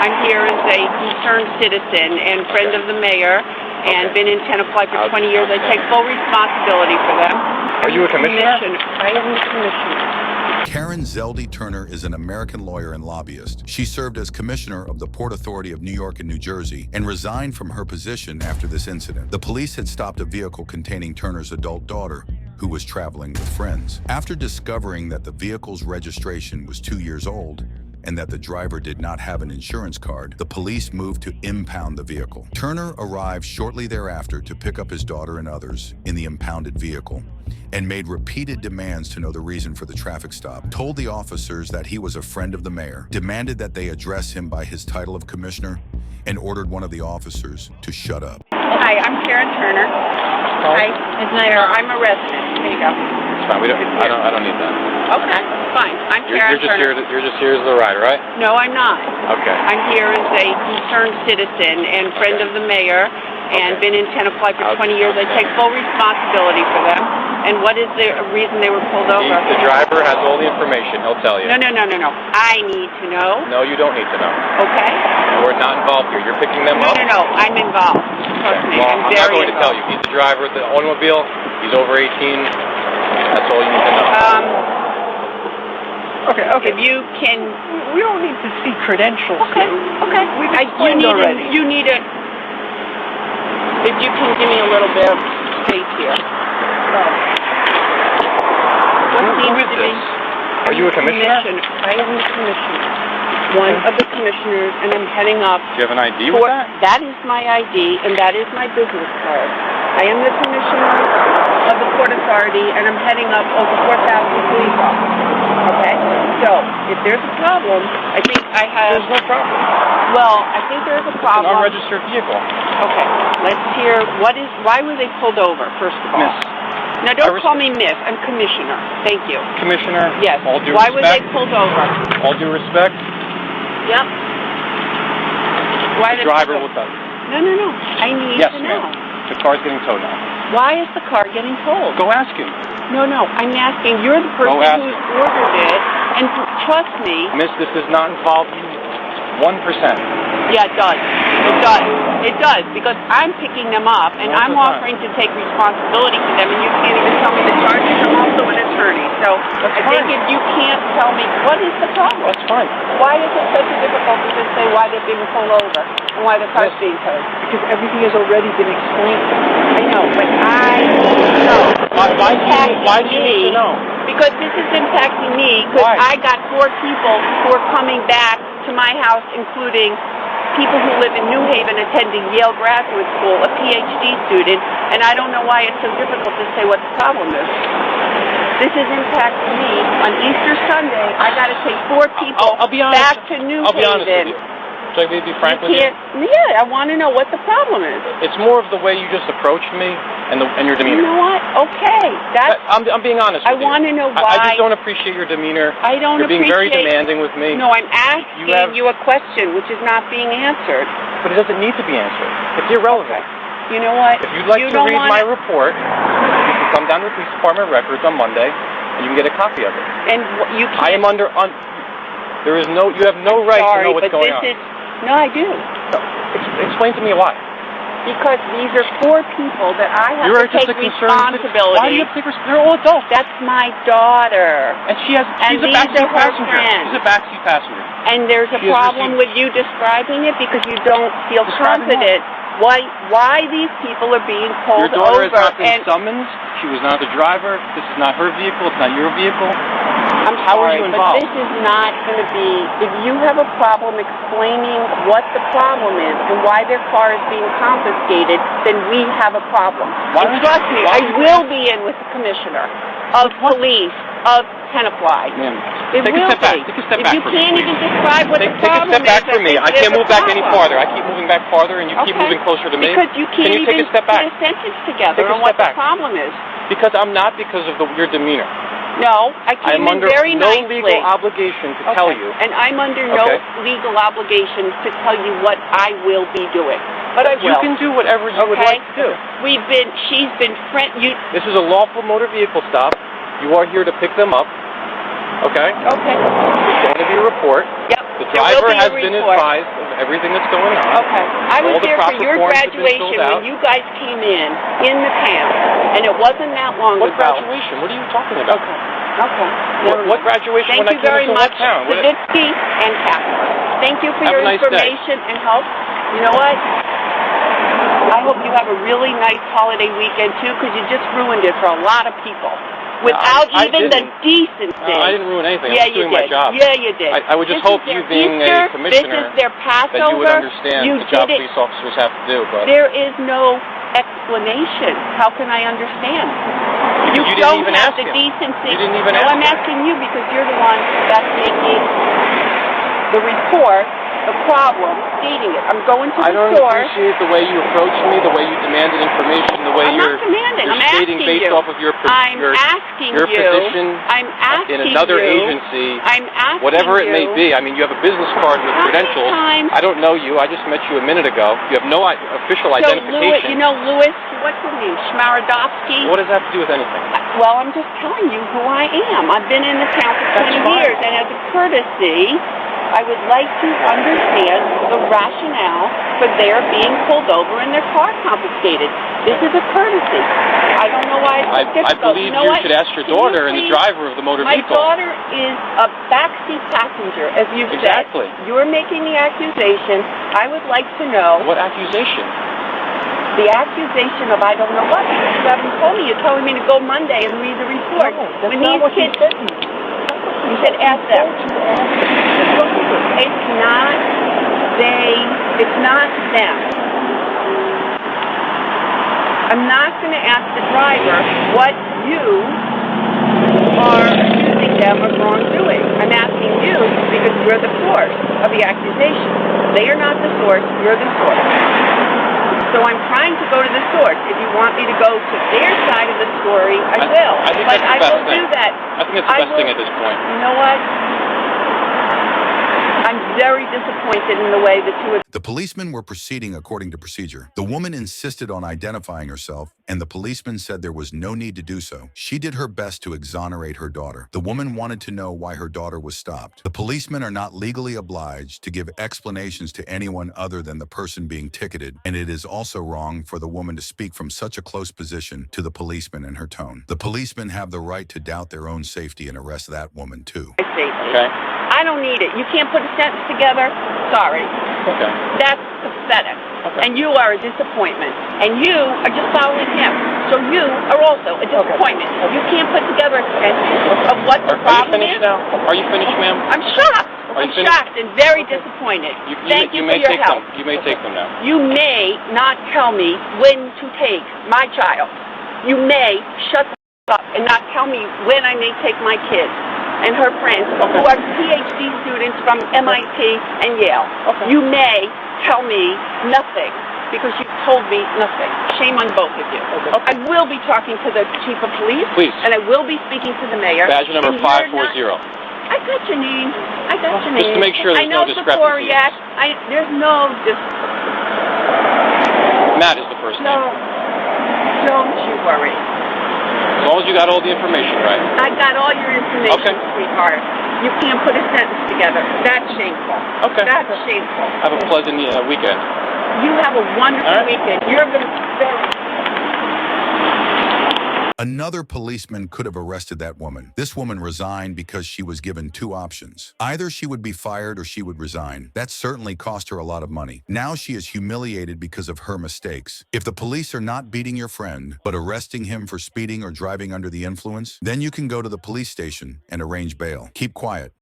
I'm here as a concerned citizen and friend of the mayor, and been in Tenafly for 20 years. I take full responsibility for them. Are you a commissioner? I am the commissioner. Karen Zeldy Turner is an American lawyer and lobbyist. She served as commissioner of the Port Authority of New York and New Jersey and resigned from her position after this incident. The police had stopped a vehicle containing Turner's adult daughter, who was traveling with friends. After discovering that the vehicle's registration was 2 years old and that the driver did not have an insurance card, the police moved to impound the vehicle. Turner arrived shortly thereafter to pick up his daughter and others in the impounded vehicle and made repeated demands to know the reason for the traffic stop, told the officers that he was a friend of the mayor, demanded that they address him by his title of commissioner, and ordered one of the officers to shut up. Hi, I'm Karen Turner. Hi, it's Mayor. I'm a resident. There you go. It's fine. I don't need that. Okay, fine. I'm Karen Turner. You're just here as the rider, right? No, I'm not. Okay. I'm here as a concerned citizen and friend of the mayor, and been in Tenafly for 20 years. I take full responsibility for them. And what is the reason they were pulled over? The driver has all the information. He'll tell you. No. I need to know. No, you don't need to know. Okay. We're not involved here. You're picking them up? No. I'm involved. Trust me. Well, I'm not going very to tell you. He's the driver of the automobile. He's over 18. That's all you need to know. Okay. If you can... We don't need to see credentials. Okay. We've explained already. You need a... If you can give me a little bit of space here. Who is this? Are you a commissioner? I am the commissioner. One of the commissioners, and I'm heading up. Do you have an ID with that? That is my ID, and that is my business card. I am the commissioner of the Port Authority, and I'm heading up over 4,000 police officers. Okay? So, if there's a problem, I think I have... There's no problem. Well, I think there's a problem. It's an unregistered vehicle. Okay. Let's hear, why were they pulled over, first of all? Miss. Now, don't call me Miss. I'm Commissioner. Thank you. Commissioner? Yes. All due Why respect. were they pulled over? All due respect. Yep. Why The driver will tell you. No. I need Yes, to know. ma'am. The car's getting towed now. Why is the car getting towed? Go ask him. No. I'm asking. You're the person Go ask who's him. ordered it, and trust me. Miss, this does not involve you 1%. Yeah, it does. It does, because I'm picking them up, and I'm offering to take responsibility for them, and you can't even tell me the charges. I'm also an attorney, so I think if you can't tell me, what is the problem? That's fine. Why is it such a difficulty to say why they're being pulled over and why the car's being towed? Because everything has already been explained. I know, but I know. Why do you need to know? Because this is impacting me, because I got 4 people who are coming back to my house, including people who live in New Haven attending Yale Graduate School, a PhD student, and I don't know why it's so difficult to say what the problem is. This is impacting me. On Easter Sunday, I got to take 4 people I'll be honest. back to New I'll be honest with Haven. you. Should I be frank with you? Yeah, I want to know what the problem is. It's more of the way you just approached me and your demeanor. You know what? Okay. I'm being honest with you. I want to know why. I just don't appreciate your demeanor. I don't You're being very appreciate... demanding with me. No, I'm asking you a question which is not being answered. But it doesn't need to be answered. It's irrelevant. You know what? If you'd like to read my report, you can come down to the police department records on Monday, and you can get a copy of it. And you can't... I am there is no... You have no right to know what's going on. No, I do. Explain to me why. Because these are 4 people that I have to take responsibility. Why do you have to take responsibility? They're all adults. That's my daughter. And she's a backseat passenger. She's a backseat passenger. And there's a problem with you describing it because you don't feel confident. Why these people are being pulled over. Your daughter has not been summoned. She was not the driver. This is not her vehicle. It's not your vehicle. How are you involved? But this is not going to be... If you have a problem explaining what the problem is and why their car is being confiscated, then we have a problem. And trust me, I will be in with the commissioner of police of Tenafly. Ma'am, take a step back. Take a step back for me. If you can't even describe what the problem is... Take a step back for me. I can't move back any farther. I keep moving back farther, and you keep moving closer to me. Because you can't even put a sentence together on what the problem is. Because I'm not, because of your demeanor. No, I came in very nicely. I'm under no legal obligation to tell you. And I'm under no legal obligation to tell you what I will be doing. But I will. You can do whatever you would like to do. She's been This is a lawful motor vehicle stop. You are here to pick them up. Okay? Okay. There's going to be a report. Yep. The There will driver be a has been report. advised of everything that's going on. Okay. I was All the there for proper your forms have been graduation filled out. when you guys came in the town, and it wasn't that long What ago. graduation? What are you talking about? Okay. Okay. Never What mind. graduation Thank when you I came very into much, what town? What- Saditsky and Catherine. Thank you for Have your a nice day. information and help. You know what? I hope you have a really nice holiday weekend, too, because you just ruined it for a lot of people. Without I even the didn't. decency. I didn't ruin anything. Yeah, I'm just you doing did. my job. Yeah, you did. I would just This hope is you their being Easter, a commissioner this is their Passover. that you would understand You the job did it. police officers have to do. But There is no explanation. How can I understand? You didn't don't even have ask the him. decency. You didn't even no, ask I'm him. asking you because you're the one that's making the report, the problem, stating it. I'm going to I the don't source. appreciate the way you approached me, the way you demanded information, the way I'm you're not demanding. you're I'm stating asking based you. off of your I'm asking your you. position I'm asking in another you. agency, I'm asking whatever it may you. be. I mean, you have a business card with How many credentials. times- I don't know you. I just met you a minute ago. You have no official So identification. Louis, you know Louis, what's his name? Schmarodowski? What does that have to do with anything? Well, I'm just telling you who I am. I've been in the town for That's 20 fine. years, and as a courtesy, I would like to understand the rationale for their being pulled over and their car confiscated. This is a courtesy. I don't know why it's I difficult. believe you know you what? should ask your Can daughter and the please- driver of the motor My vehicle. daughter is a backseat passenger, as you've Exactly. said. You're making the accusation. I would like to know What accusation? the accusation of I don't know what. You haven't told me. You're telling me to go Monday and read the report. No, that's when not these what you kids, said to me. you said ask them. It's not they. It's not them. I'm not going to ask the driver what you are accusing them of wrongdoing. I'm asking you because you're the source of the accusation. They are not the source. You're the source. So I'm trying to go to the source. If you want me to go to their side of the story, I will. I think But that's the I best will thing. do that. I think it's the best thing at this point. You know what? I'm very disappointed in the way the two of The policemen were proceeding according to procedure. The woman insisted on identifying herself, and the policeman said there was no need to do so. She did her best to exonerate her daughter. The woman wanted to know why her daughter was stopped. The policemen are not legally obliged to give explanations to anyone other than the person being ticketed, and it is also wrong for the woman to speak from such a close position to the policeman in her tone. The policemen have the right to doubt their own safety and arrest that woman too. my safety. Okay? I don't need it. You can't put a sentence together? Sorry. Okay. That's pathetic. Okay. And you are a disappointment. And you are just following him. So you are also a disappointment. You can't put together a sentence of what the Are you problem finished is. now? Are you finished, ma'am? I'm shocked. Are you I'm finished? shocked and very disappointed. Thank you you for may your take help. them. You may take them now. You may not tell me when to take my child. You may shut up and not tell me when I may take my kids and her friends who are PhD students from MIT and Yale. Okay. You may tell me nothing because you've told me nothing. Shame on both of you. Okay. I will be talking to the chief of police. Please. And I will be speaking to the mayor. Badge number And you're 540. not- I got your name. I got your name. Just to make sure there's I know no discrepancies. Safariak. There's no Matt is the first name. No. Don't you worry. As long as you got all the information right. I got all your information, Okay. sweetheart. You can't put a sentence together. That's shameful. Okay. That's shameful. Have a pleasant weekend. You have a wonderful All right. weekend. You're going to... Another policeman could have arrested that woman. This woman resigned because she was given two options. Either she would be fired or she would resign. That certainly cost her a lot of money. Now she is humiliated because of her mistakes. If the police are not beating your friend, but arresting him for speeding or driving under the influence, then you can go to the police station and arrange bail. Keep quiet.